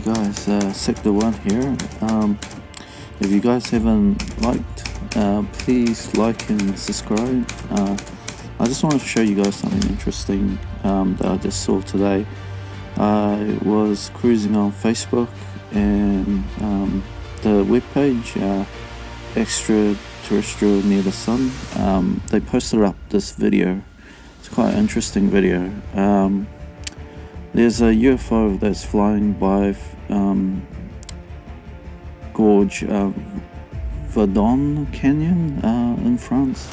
guys, Sector 1 here. If you guys haven't liked, please like and subscribe. I just wanted to show you guys something interesting that I just saw today. I was cruising on Facebook and the webpage Extraterrestrial Near the Sun, they posted up this video. It's quite an interesting video. There's a UFO that's flying by Gorges, Verdon Canyon in France.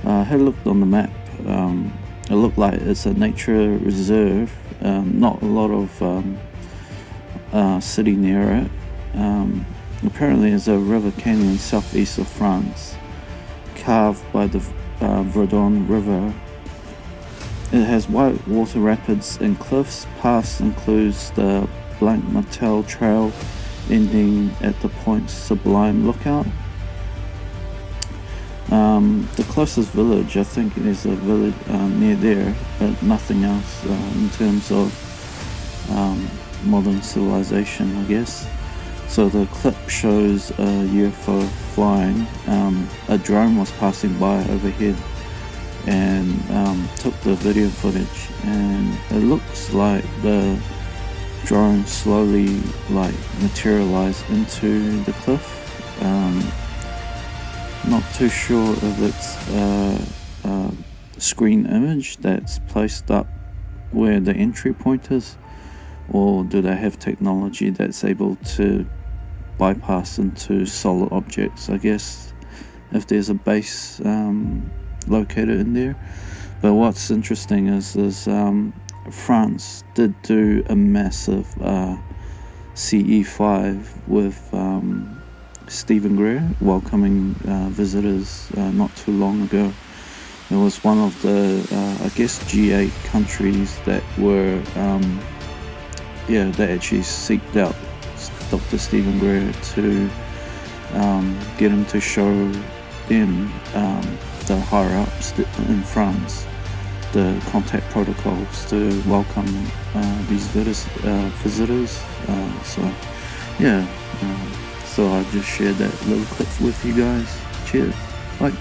I had looked on the map. It looked like it's a nature reserve, not a lot of city near it. Apparently there's a river canyon southeast of France, carved by the Verdon River. It has white water rapids and cliffs. Pass includes the Blanc Martel Trail, ending at the Point Sublime Lookout. The closest village, I think there's a village near there, but nothing else in terms of modern civilization, I guess. So the clip shows a UFO flying. A drone was passing by overhead and took the video footage, and it looks like the drone slowly materialized into the cliff. Not too sure if it's a screen image that's placed up where the entry point is, or do they have technology that's able to bypass into solid objects, I guess, if there's a base located in there. But what's interesting is France did do a massive CE5 with Stephen Greer welcoming visitors not too long ago. It was one of the I guess G8 countries that were they actually seeked out Dr. Stephen Greer to get him to show them, the higher ups in France, the contact protocols to welcome these visitors. So I just shared that little clip with you guys. Cheers. Bye.